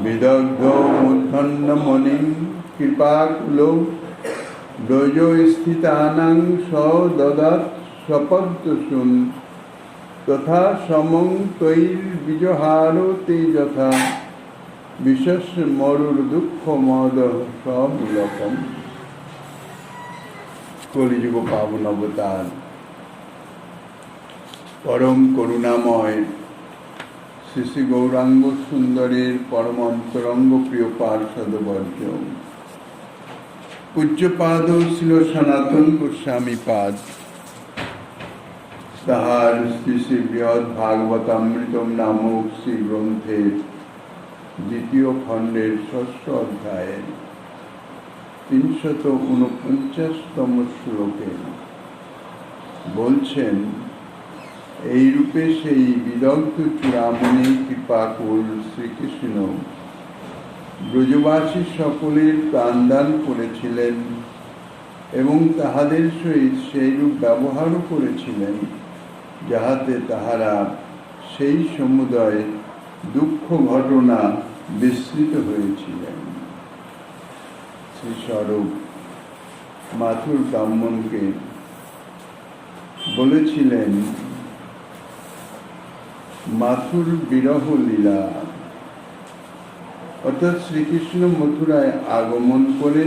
বিদগ্ধ মূর্ধন্যমণিং কৃপাকুলো দ্বৈজস্থিতানাং সদদাৎ সপদ্মসূন তথা সমং তৈর্বিজহারো তে যথা বিশেষ মরুর দুঃখ মদ সমূলকম। কলিযুগ পাবন অবতার পরম করুণাময় শ্রী শ্রী গৌরাঙ্গ সুন্দরের পরম অন্তরঙ্গ প্রিয় পার্ষদবর্গ পূজ্যপাদ ছিল সনাতন গোস্বামী পাদ, তাহার শ্রী শ্রী বৃহৎ ভাগবতামৃতম নামক শ্রী গ্রন্থের দ্বিতীয় খণ্ডের ষষ্ঠ অধ্যায়ের 349তম শ্লোকে বলছেন, এই রূপে সেই বিদগ্ধ চূড়ামণি কৃপাকুল শ্রীকৃষ্ণ ব্রজবাসী সকলের প্রাণদান করেছিলেন এবং তাহাদের সহিত সেই রূপ ব্যবহারও করেছিলেন যাহাতে তাহারা সেই সমুদয় দুঃখ ঘটনা বিস্মৃত হয়েছিলেন। শ্রীস্বরূপ মাথুর ব্রাহ্মণকে বলেছিলেন মাথুর বিরহ লীলা, অর্থাৎ শ্রীকৃষ্ণ মথুরায় আগমন করে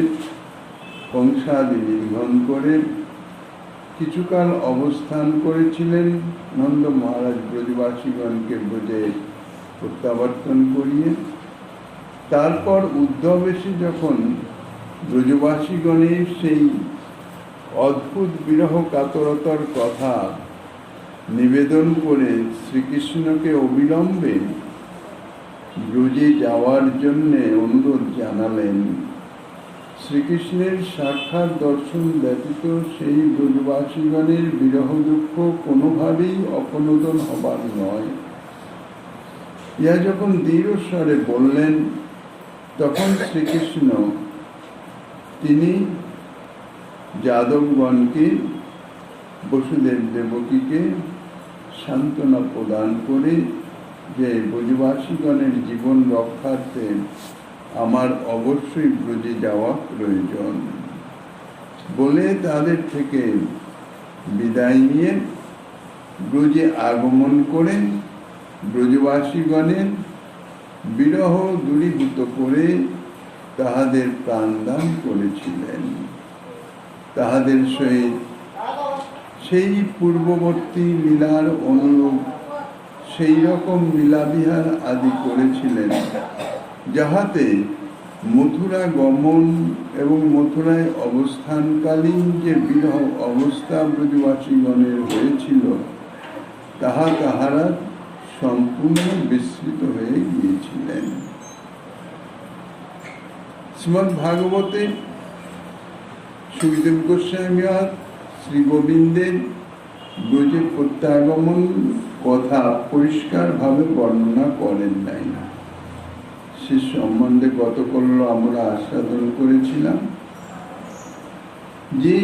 কংসাদি নিধন করে কিছুকাল অবস্থান করেছিলেন। নন্দ মহারাজ ব্রজবাসীগণকে ব্রজে প্রত্যাবর্তন করিয়ে তারপর উদ্ধব এসে যখন ব্রজবাসীগণের সেই অদ্ভুত বিরহ কাতরতার কথা নিবেদন করে শ্রীকৃষ্ণকে অবিলম্বে ব্রজে যাওয়ার জন্যে অনুরোধ জানালেন, শ্রীকৃষ্ণের সাক্ষাৎ দর্শন ব্যতীত সেই ব্রজবাসীগণের বিরহ দুঃখ কোনোভাবেই অপনোদন হবার নয়। ইহা যখন দৃঢ়স্বরে বললেন তখন শ্রীকৃষ্ণ তিনি যাদবগণকে বসুদেব দেবকীকে সান্ত্বনা প্রদান করে যে ব্রজবাসীগণের জীবন রক্ষার্থে আমার অবশ্যই ব্রজে যাওয়া প্রয়োজন বলে তাদের থেকে বিদায় নিয়ে ব্রজে আগমন করে ব্রজবাসীগণের বিরহ দূরীভূত করে তাহাদের প্রাণদান করেছিলেন। তাহাদের সহিত সেই পূর্ববর্তী লীলার অনুরূপ সেই রকম লীলাবিহার আদি করেছিলেন যাহাতে মথুরা গমন এবং মথুরায় অবস্থানকালীন যে বিরহ অবস্থা ব্রজবাসীগণের হয়েছিল তাহা তাহারা সম্পূর্ণ বিস্মৃত হয়ে গিয়েছিলেন। শ্রীমদ্ ভাগবতে সুখদেব গোস্বামী শ্রী গোবিন্দের ব্রজে প্রত্যাগমন কথা পরিষ্কারভাবে বর্ণনা করেন নাই। সে সম্বন্ধে গতকাল আমরা আস্বাদন করেছিলাম যে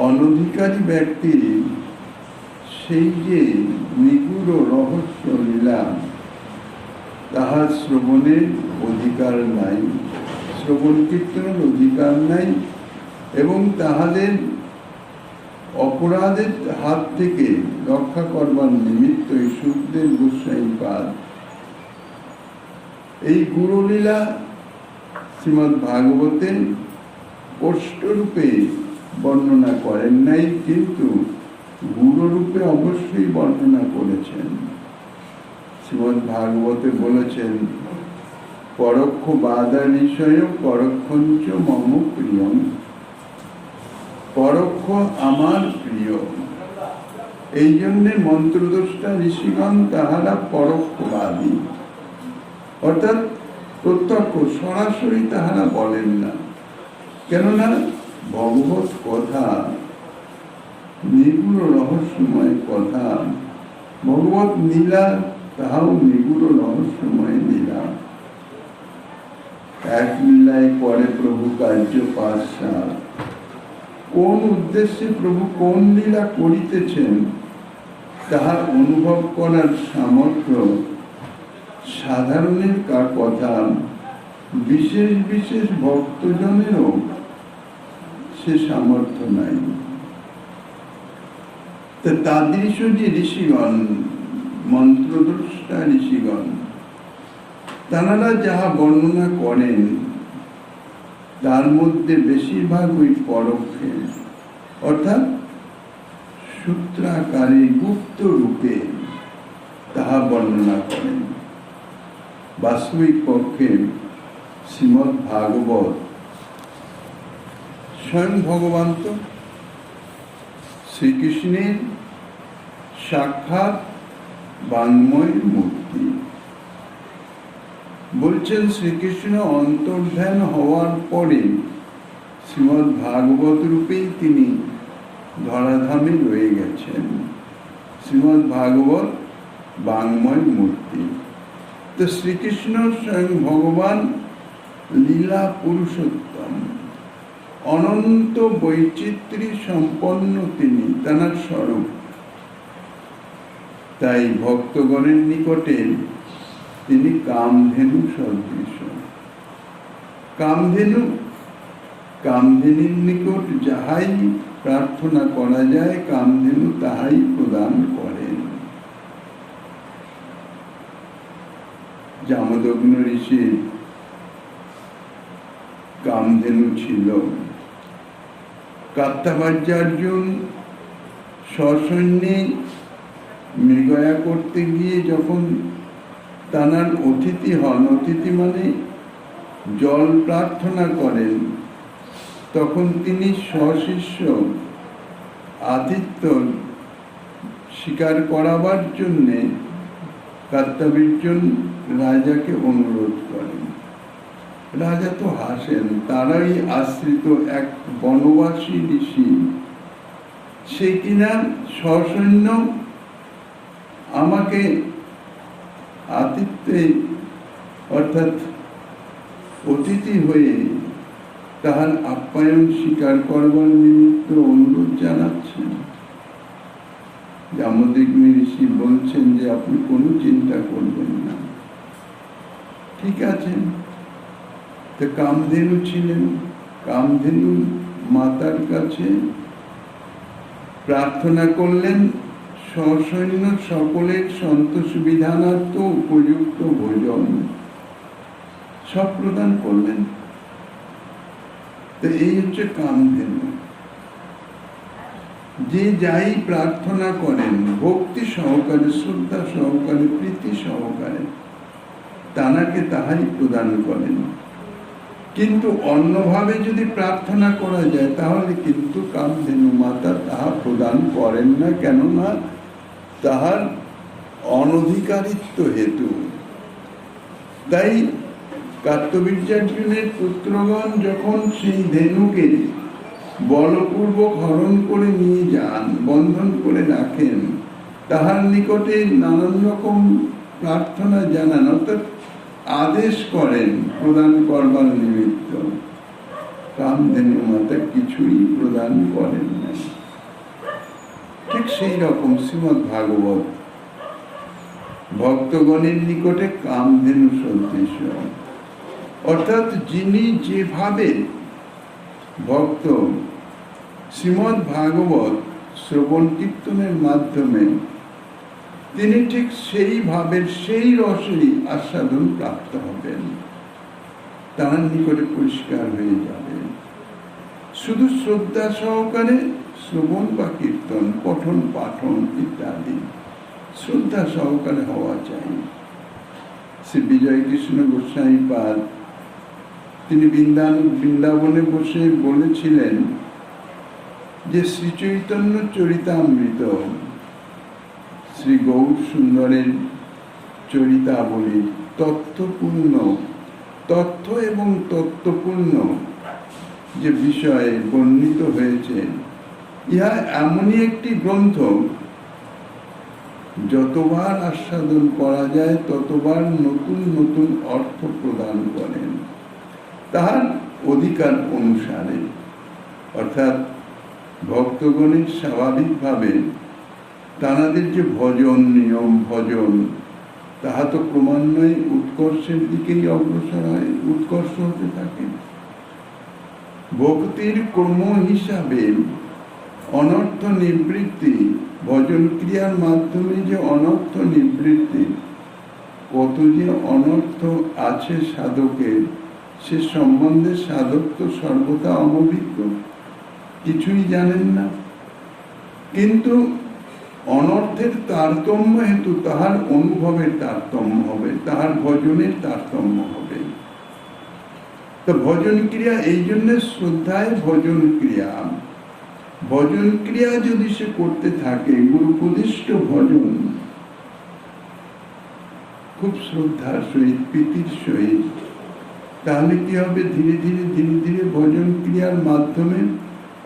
অনধিকারী ব্যক্তির সেই যে নিগুড় রহস্য লীলা তাহার শ্রবণের অধিকার নাই, শ্রবণ কীর্তনের অধিকার নাই এবং তাহাদের অপরাধের হাত থেকে রক্ষা করবার নিমিত্ত সুখদেব গোস্বামী পাদ এই গুরুলীলা শ্রীমদ্ ভাগবতে স্পষ্টরূপে বর্ণনা করেন নাই, কিন্তু গুরুরূপে অবশ্যই বর্ণনা করেছেন। শ্রীমদ্ ভাগবতে বলেছেন, পরোক্ষ বাধা নিশয় পরোক্ষঞ্চ মম প্রিয়ম, পরোক্ষ আমার প্রিয়। এই জন্যে মন্ত্রদ্রষ্টা ঋষিগণ তাহারা পরোক্ষবাদী, অর্থাৎ প্রত্যক্ষ সরাসরি তাহারা বলেন না, কেননা ভগবত কথা নিগুড় রহস্যময় কথা, ভগবত লীলা তাহাও নিগুড় রহস্যময় লীলা। এক লীলায় পরে প্রভু কার্য পাশার, কোন উদ্দেশ্যে প্রভু কোন লীলা করিতেছেন তাহা অনুভব করার সামর্থ্য সাধারণের কথা, বিশেষ বিশেষ ভক্তজনেরও সে সামর্থ্য নাই। তাদৃশ যে ঋষিগণ, মন্ত্রদ্রষ্টা ঋষিগণ, তাঁরা যাহা বর্ণনা করেন তার মধ্যে বেশিরভাগ ওই পরোক্ষে, অর্থাৎ সূত্রাকারে গুপ্ত রূপে তাহা বর্ণনা করেন। বাস্তবিক পক্ষে শ্রীমদ্ ভাগবত স্বয়ং ভগবান তো শ্রীকৃষ্ণের সাক্ষাৎ বাঙ্ময় মূর্তি। বলছেন শ্রীকৃষ্ণ অন্তর্ধান হওয়ার পরে শ্রীমদ্ ভাগবত রূপেই তিনি ধরাধামে রয়ে গেছেন। শ্রীমদ্ ভাগবত বাঙ্ময় মূর্তি। তো শ্রীকৃষ্ণ স্বয়ং ভগবান লীলা পুরুষোত্তম, অনন্ত বৈচিত্র্য সম্পন্ন তিনি, তাঁর স্বরূপ। তাই ভক্তগণের নিকটে তিনি কামধেনু সদৃশ। কামধেনুর নিকট যাহাই প্রার্থনা করা যায়, কামধেনু তাহাই প্রদান করেন। জামদগ্ন ঋষির কামধেনু ছিল। কাত্যাবার্যার্জুন সসৈন্যে মৃগয়া করতে গিয়ে যখন তাঁর অতিথি হন, অতিথি মানে জল প্রার্থনা করেন, তখন তিনি সশিষ্য আতিথ্য স্বীকার করাবার জন্যে কাত্যাবীর্যন রাজাকে অনুরোধ করেন। রাজা তো হাসেন, তারাই আশ্রিত এক বনবাসী ঋষি, সে কিনা সসৈন্য আমাকে আতিথ্যে অর্থাৎ অতিথি হয়ে তাহার আপ্যায়ন স্বীকার করবার নিমিত্ত অনুরোধ জানাচ্ছেন। জামদগ্নি ঋষি বলছেন যে আপনি কোনো চিন্তা করবেন না, ঠিক আছে। তো কামধেনু ছিলেন, কামধেনু মাতার কাছে প্রার্থনা করলেন সসৈন্য সকলের সন্তোষ বিধানার্থ উপযুক্ত ভোজন সব প্রদান করলেন। তো এই হচ্ছে কামধেনু। যে যাই প্রার্থনা করেন ভক্তি সহকারে, শ্রদ্ধা সহকারে, প্রীতি সহকারে, তানাকে তাহাই প্রদান করেন। কিন্তু অন্যভাবে যদি প্রার্থনা করা যায় তাহলে কিন্তু কামধেনু মাতা তাহা প্রদান করেন না, কেননা তাহার অনধিকারিত্ব হেতু। তাই কাত্যাবীর্যার্জুনের পুত্রগণ যখন সেই ধেনুকে বলপূর্বক হরণ করে নিয়ে যান, বন্ধন করে রাখেন, তাহার নিকটে নানান রকম প্রার্থনা জানান, অর্থাৎ আদেশ করেন প্রদান করবার নিমিত্ত। কামধেনু মাতা কিছুই প্রদান করেন না। ঠিক সেই রকম শ্রীমদ্ ভাগবত ভক্তগণের নিকটে কামধেনু সদৃশ, অর্থাৎ যিনি যেভাবে ভক্ত শ্রীমদ্ ভাগবত শ্রবণ কীর্তনের মাধ্যমে তিনি ঠিক সেইভাবে সেই রসেরই আস্বাদন প্রাপ্ত হবেন, তার নিকটে পরিষ্কার হয়ে যাবে। শুধু শ্রদ্ধা সহকারে শ্রবণ বা কীর্তন, পঠন পাঠন ইত্যাদি শ্রদ্ধা সহকারে হওয়া চাই। শ্রী বিজয় কৃষ্ণ গোস্বামী পাদ তিনি বৃন্দাবনে বসে বলেছিলেন যে শ্রী চৈতন্য চরিতামৃত, শ্রী গৌর সুন্দরের চরিতাবলী তথ্যপূর্ণ, তথ্য এবং তত্ত্বপূর্ণ যে বিষয়ে বর্ণিত হয়েছে, ইহা এমনই একটি গ্রন্থ যতবার আস্বাদন করা যায় ততবার নতুন নতুন অর্থ প্রদান করেন তাহার অধিকার অনুসারে। অর্থাৎ ভক্তগণের স্বাভাবিকভাবে তাঁদের যে ভজন নিয়ম, ভজন তাহা তো ক্রমান্বয়ে উৎকর্ষের দিকেই অগ্রসর হয়, উৎকর্ষ হতে থাকে। ভক্তির ক্রম হিসাবে অনর্থ নিবৃত্তি, ভজন ক্রিয়ার মাধ্যমে যে অনর্থ নিবৃত্তি, কত যে অনর্থ আছে সাধকের, সে সম্বন্ধে সাধক তো সর্বদা অনভিজ্ঞ, কিছুই জানেন না। কিন্তু অনর্থের তারতম্য হেতু তাহার অনুভবের তারতম্য হবে, তাহার ভজনের তারতম্য হবে। তো ভজন ক্রিয়া এই জন্য শ্রদ্ধায় ভজন ক্রিয়া। ভজন ক্রিয়া যদি সে করতে থাকে, গুরুপদিষ্ট ভজন, খুব শ্রদ্ধার সহিত, প্রীতির সহিত, তাহলে কি হবে? ধীরে ধীরে ধীরে ধীরে ভজন ক্রিয়ার মাধ্যমে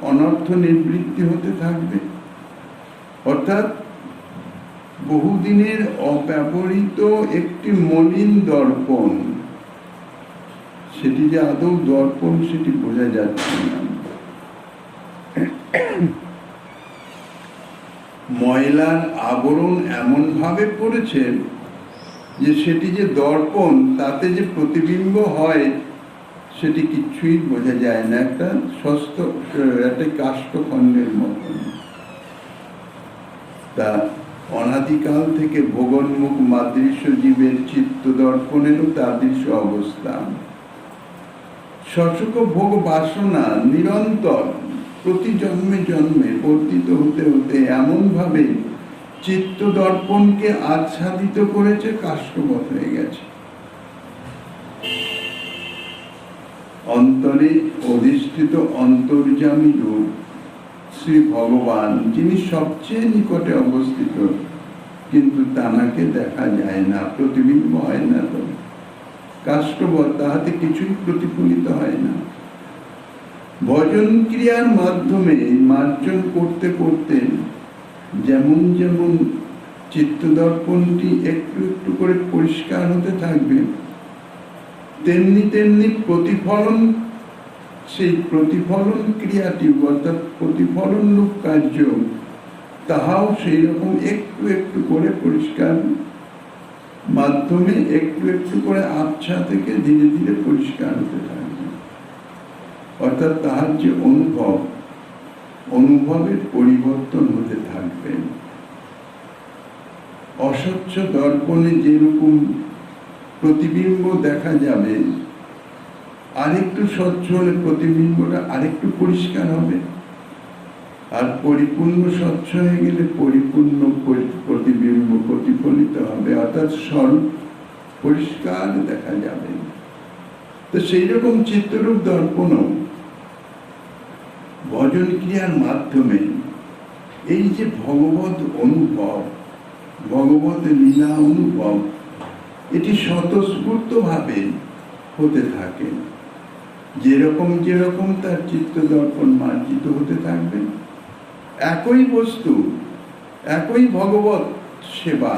অনর্থ নিবৃত্তি হতে থাকবে। অর্থাৎ বহুদিনের অব্যবহৃত একটি মলিন দর্পণ, সেটি যে আদৌ দর্পণ সেটি বোঝা যাচ্ছে না। ময়লার আবরণ এমন ভাবে পড়েছে যে সেটি যে দর্পণ, তাতে যে প্রতিবিম্ব হয় সেটি কিছুই বোঝা যায় না, একটা একটা কাষ্ঠখণ্ডের মতন। তা অনাদিকাল থেকে ভোগন্মুখ মাদৃশ্য জীবের চিত্ত দর্পণেরও তাদৃশ্য অবস্থা। শশুক ভোগ বাসনা নিরন্তর প্রতি জন্মে জন্মে বর্ধিত হতে হতে এমন ভাবে চিত্ত দর্পণকে আচ্ছাদিত করেছে, কাষ্ঠবৎ হয়ে গেছে। অন্তরে অধিষ্ঠিত অন্তর্যামী রূপ শ্রী ভগবান, যিনি সবচেয়ে নিকটে অবস্থিত, কিন্তু তানাকে দেখা যায় না, প্রতিবিম্ব হয় না, তো কাষ্ঠবৎ, তাহাতে কিছুই প্রতিফলিত হয় না। ভজন ক্রিয়ার মাধ্যমে মার্জন করতে করতে যেমন যেমন চিত্ত দর্পণটি একটু একটু করে পরিষ্কার হতে থাকবে, তেমনি তেমনি প্রতিফলন, সেই প্রতিফলন ক্রিয়াটি অর্থাৎ প্রতিফলন রূপ কার্য, তাহাও সেই রকম একটু একটু করে পরিষ্কার মাধ্যমে একটু একটু করে আবছা থেকে ধীরে ধীরে পরিষ্কার হতে থাকবে। অর্থাৎ তাহার যে অনুভবের পরিবর্তন হতে থাকবে। অস্বচ্ছ দর্পণে যেরকম প্রতিবিম্ব দেখা যাবে, আরেকটু স্বচ্ছ হলে প্রতিবিম্বটা আরেকটু পরিষ্কার হবে, আর পরিপূর্ণ স্বচ্ছ হয়ে গেলে পরিপূর্ণ প্রতিবিম্ব প্রতিফলিত হবে, অর্থাৎ স্বরূপ পরিষ্কার দেখা যাবে। তো সেই রকম চিত্তরূপ দর্পণ ভজন ক্রিয়ার মাধ্যমে এই যে ভগবত অনুভব, ভগবত লীলা অনুভব, এটি স্বতঃস্ফূর্ত ভাবে হতে থাকে। যেরকম যেরকম তার চিত্ত দর্পণ মার্জিত হতে থাকবে, একই বস্তু, একই ভগবত সেবা,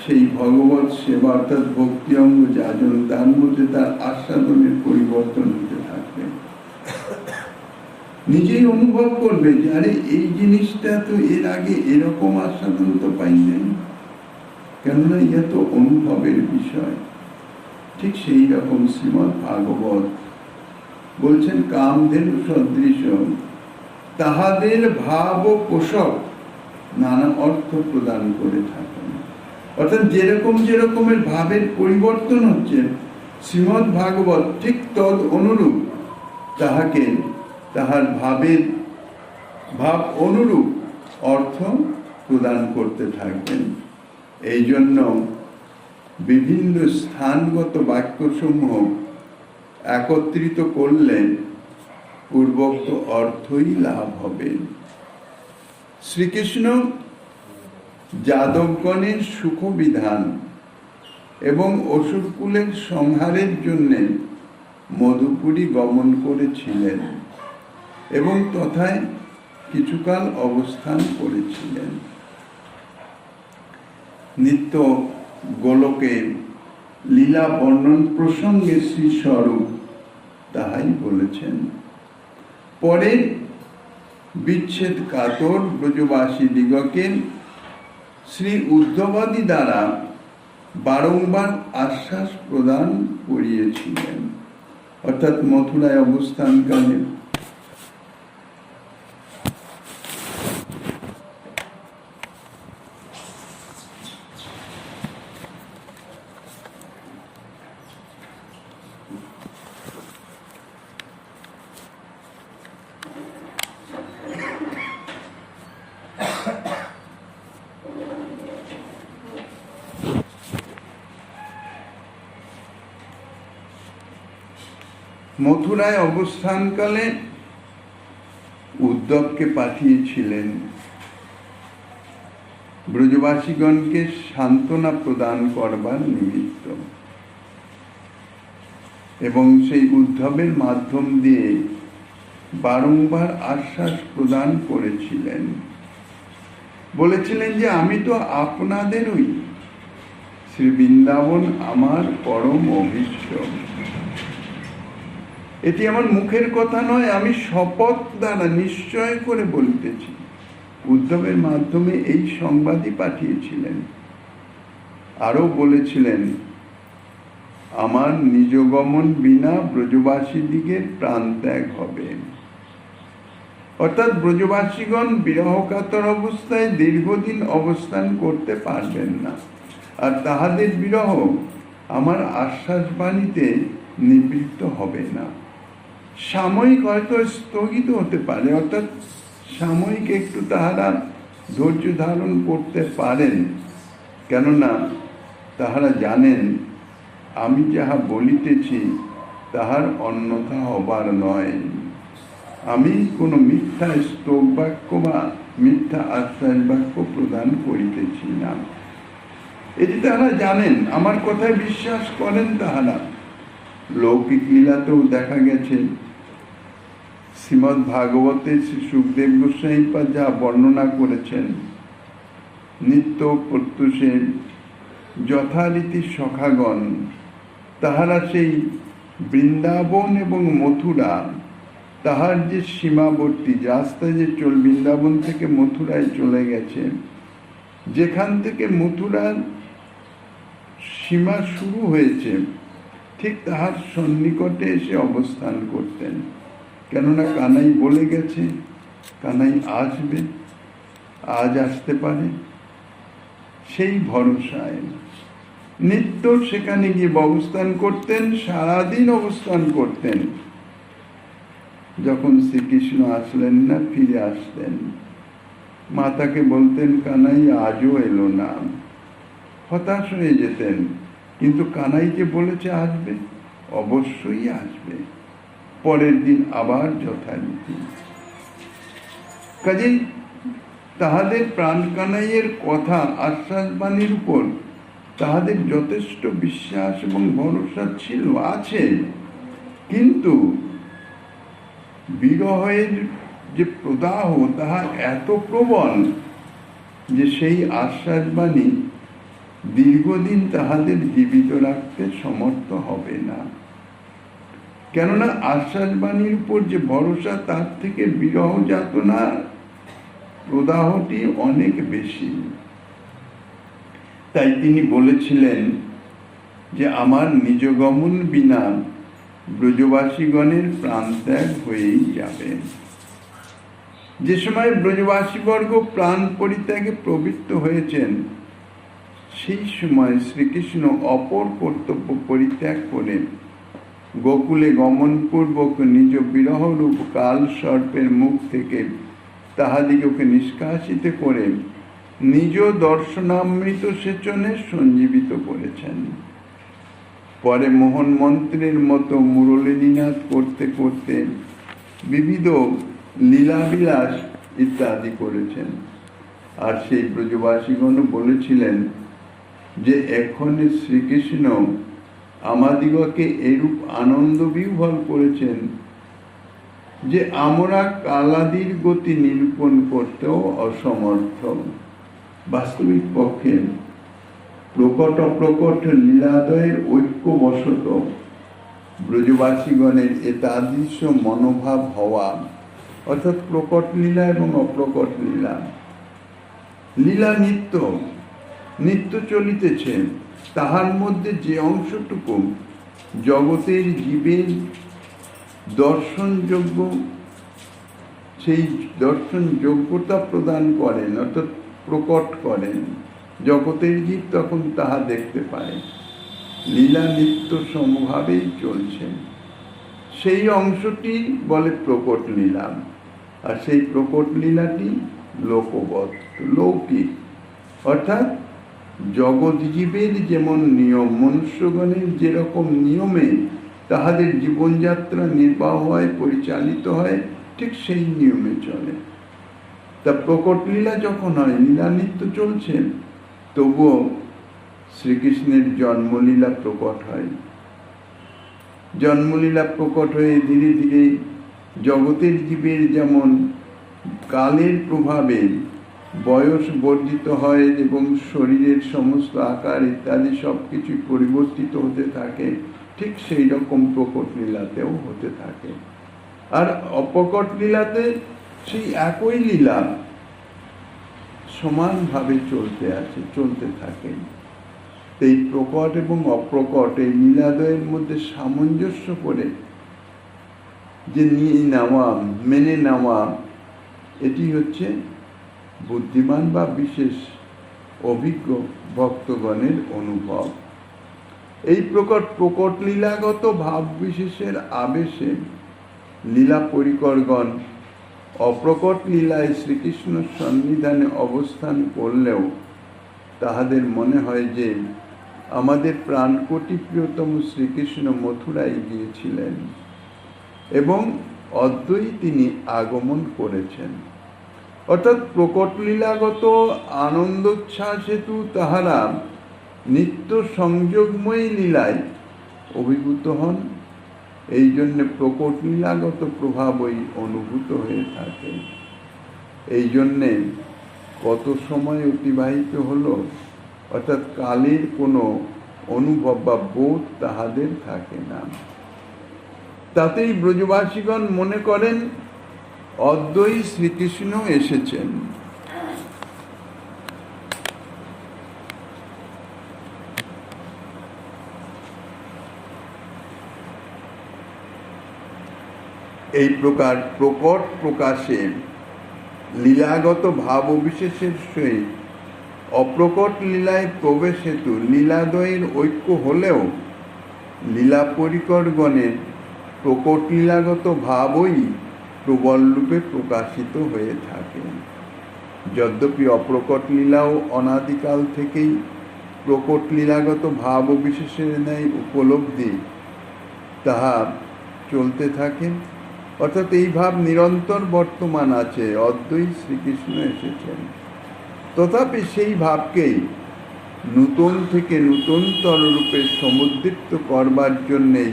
সেই ভগবত সেবা অর্থাৎ ভক্তি অঙ্গ যাজন, তার মধ্যে তার আস্বাদনের পরিবর্তন হতে থাকবে। নিজেই অনুভব করবে যে আরে এই জিনিসটা তো এর আগে এরকম আস্বাদন তো পাই নাই, কেননা ইহা তো অনুভবের বিষয়। ঠিক সেই রকম শ্রীমদ্ ভাগবত বলছেন, কামধেনু সদৃশ তাহাদের ভাব ও পোষক নানা অর্থ প্রদান করে থাকেন। অর্থাৎ যেরকম যেরকমের ভাবের পরিবর্তন হচ্ছে, শ্রীমদ্ ভাগবত ঠিক তদ অনুরূপ তাহাকে তাহার ভাব অনুরূপ অর্থ প্রদান করতে থাকবেন। এই জন্য বিভিন্ন স্থানগত বাক্যসমূহ একত্রিত করলে পূর্বোক্ত অর্থই লাভ হবে। শ্রীকৃষ্ণ যাদবগণের সুখ বিধান এবং অসুরকুলের সংহারের জন্য মধুপুরী গমন করেছিলেন এবং তথায় কিছুকাল অবস্থান করেছিলেন। নিত্য গোলকে লীলা বর্ণন প্রসঙ্গে শ্রী স্বরূপ তাহাই বলেছেন। পরে বিচ্ছেদ কাতর ব্রজবাসী দিগকে শ্রী উদ্ধবাদী দ্বারা বারংবার আশ্বাস প্রদান করিয়েছিলেন। অর্থাৎ মথুরায় অবস্থানকালে মথুরায় অবস্থানকালে উদ্ধবকে পাঠিয়েছিলেন ব্রজবাসীগণকে সান্ত্বনা প্রদান করবার নিমিত্ত, এবং সেই উদ্ধবের মাধ্যম দিয়ে বারংবার আশ্বাস প্রদান করেছিলেন। বলেছিলেন যে আমি তো আপনাদেরই, শ্রী বৃন্দাবন আমার পরম অভীষ্ট। এটি আমার মুখের কথা নয়, আমি শপথ দ্বারা নিশ্চয় করে বলিতেছি। উদ্ধবের মাধ্যমে এই সংবাদই পাঠিয়েছিলেন। আরো বলেছিলেন, আমার নিজ গমন বিনা ব্রজবাসীদিগের প্রাণ ত্যাগ হবে। অর্থাৎ ব্রজবাসীগণ বিরহকাতর অবস্থায় দীর্ঘদিন অবস্থান করতে পারবেন না, আর তাহাদের বিরহ আমার আশ্বাস বাণীতে নিবৃত্ত হবে না। সাময়িক হয়তো স্থগিত হতে পারে, অর্থাৎ সাময়িক একটু তাহারা ধৈর্য ধারণ করতে পারেন, কেননা তাহারা জানেন আমি যাহা বলিতেছি তাহার অন্যথা হবার নয়। আমি কোনো মিথ্যা স্তব বাক্য বা মিথ্যা আশ্বাস বাক্য প্রদান করিতেছি না, এটি তাহারা জানেন। আমার কথায় বিশ্বাস করেন তাহারা। লৌকিক লীলাতেও দেখা গেছে, শ্রীমদ্ ভাগবতে শ্রী সুখদেব গোস্বামীপাদ যা বর্ণনা করেছেন, নিত্য প্রত্যুষে যথারীতি সখাগণ তাহারা সেই বৃন্দাবন এবং মথুরা, তাহার যে সীমাবর্তী রাস্তায় যে বৃন্দাবন থেকে মথুরায় চলে গেছে, যেখান থেকে মথুরার সীমা শুরু হয়েছে ঠিক তাহার সন্নিকটে এসে অবস্থান করতেন। কেননা কানাই বলে গেছে কানাই আসবে, আজ আসতে পারে, সেই ভরসায় নিত্য সেখানে গিয়ে অবস্থান করতেন, সারাদিন অবস্থান করতেন। যখন শ্রীকৃষ্ণ আসলেন না, ফিরে আসতেন, মাতাকে বলতেন কানাই আজও এলো না, হতাশ হয়ে যেতেন। কিন্তু কানাই যে বলেছে আসবে, অবশ্যই আসবে। পরের দিন আবার যথারীতি। কাজেই তাহাদের প্রাণ কানাইয়ের কথা, আশ্বাস বাণীর উপর তাহাদের যথেষ্ট বিশ্বাস এবং ভরসা ছিল, আছে। কিন্তু বিরহের যে প্রদাহ তাহা এত প্রবল যে সেই আশ্বাস বাণী দীর্ঘদিন তাহাদের জীবিত রাখতে সমর্থ হবে না। কেননা আশ্বাস বাণীর উপর যে ভরসা, তার থেকে বিরহ যাতনা প্রদাহটি অনেক বেশি। তাই তিনি বলেছিলেন যে আমার নিজ গমন বিনা ব্রজবাসীগণের প্রাণ ত্যাগ হয়েই যাবে। যে সময় ব্রজবাসীবর্গ প্রাণ পরিত্যাগে প্রবৃত্ত হয়েছেন, সেই সময় শ্রীকৃষ্ণ অপর কর্তব্য পরিত্যাগ করে গোকুলে গমনপূর্বক নিজ বিরহরূপ কাল সর্পের মুখ থেকে তাহাদিগকে নিষ্কাশিত করে নিজ দর্শনামৃত সেচনে সঞ্জীবিত করেছেন। পরে মোহন মন্ত্রের মতো মুরলীনাদ করতে করতে বিবিধ লীলাবিলাস ইত্যাদি করেছেন। আর সেই ব্রজবাসীগণও বলেছিলেন যে এখন শ্রীকৃষ্ণ আমাদিগকে এরূপ আনন্দ বিহ্বল করেছেন যে আমরা কালাদির গতি নিরূপণ করতেও অসমর্থ। বাস্তবিক পক্ষে প্রকট অপ্রকট লীলাদয়ের ঐক্যবশত ব্রজবাসীগণের এতাদৃশ মনোভাব হওয়া, অর্থাৎ প্রকট লীলা এবং অপ্রকট লীলা, লীলা নিত্য নিত্য চলিতেছে, তাহার মধ্যে যে অংশটুকু জগতের জীবের দর্শনযোগ্য, সেই দর্শন যোগ্যতা প্রদান করেন, অর্থাৎ প্রকট করেন, জগতের জীব তখন তাহা দেখতে পায়। লীলা নিত্য সমভাবেই চলছে, সেই অংশটি বলে প্রকট লীলা। আর সেই প্রকট লীলাটি লোকবৎ, লৌকিক, অর্থাৎ জগৎ জীবের যেমন নিয়ম, মনুষ্যগণের যেরকম নিয়মে তাহাদের জীবনযাত্রা নির্বাহ হয়, পরিচালিত হয়, ঠিক সেই নিয়মে চলে। তা প্রকট লীলা যখন হয়, লীলা নিত্য চলছে, তবুও শ্রীকৃষ্ণের জন্মলীলা প্রকট হয়। জন্মলীলা প্রকট হয়ে ধীরে ধীরে জগতের জীবের যেমন কালের প্রভাবে বয়স বর্ধিত হয় এবং শরীরের সমস্ত আকার ইত্যাদি সবকিছু পরিবর্তিত হতে থাকে, ঠিক সেই রকম প্রকট লীলাতেও হতে থাকে। আর অপ্রকট লীলাতে সেই একই লীলা সমানভাবে চলতে থাকে। এই প্রকট এবং অপ্রকট এই লীলাদ্বয়ের মধ্যে সামঞ্জস্য করে যে নিয়ে নেওয়া, মেনে নেওয়া, এটি হচ্ছে বুদ্ধিমান বা বিশেষ অভিজ্ঞ ভক্তগণের অনুভব। এই প্রকট লীলাগত ভাব বিশেষের আবেশে লীলা পরিকরগণ অপ্রকট লীলায় শ্রীকৃষ্ণ সন্নিধানে অবস্থান করলেও তাহাদের মনে হয় যে আমাদের প্রাণকোটি প্রিয়তম শ্রীকৃষ্ণ মথুরায় গিয়েছিলেন এবং অদ্বৈ তিনি আগমন করেছেন। অর্থাৎ প্রকট লীলাগত আনন্দোচ্ছ্বাস হেতু তাহারা নিত্য সংযোগময়ী লীলায় অভিভূত হন। এই জন্য প্রকট লীলাগত প্রভাবই অনুভূত হয়ে থাকে। এই জন্যে কত সময় অতিবাহিত হলো, অর্থাৎ কালের কোনো অনুভব বা বোধ তাহাদের থাকে না। তাতেই ব্রজবাসীগণ মনে করেন অদ্বৈ শ্রীকৃষ্ণ এসেছেন। এই প্রকার প্রকট প্রকাশে লীলাগত ভাব বিশেষের সহিত অপ্রকট লীলায় প্রবেশ হেতু লীলাদ্বয়ের ঐক্য হলেও লীলা পরিকরগণের প্রকট লীলাগত ভাবই প্রবল রূপে প্রকাশিত হয়ে থাকে। যদ্যপি অপ্রকট লীলাও অনাদিকাল থেকেই প্রকট লীলাগত ভাব বিশেষের ন্যায় উপলব্ধি তাহা চলতে থাকে, অর্থাৎ এই ভাব নিরন্তর বর্তমান আছে, অদ্বৈ শ্রীকৃষ্ণ এসেছেন। তথাপি সেই ভাবকেই নূতন থেকে নূতনতর রূপে সমুদ্দীপ্ত করবার জন্যেই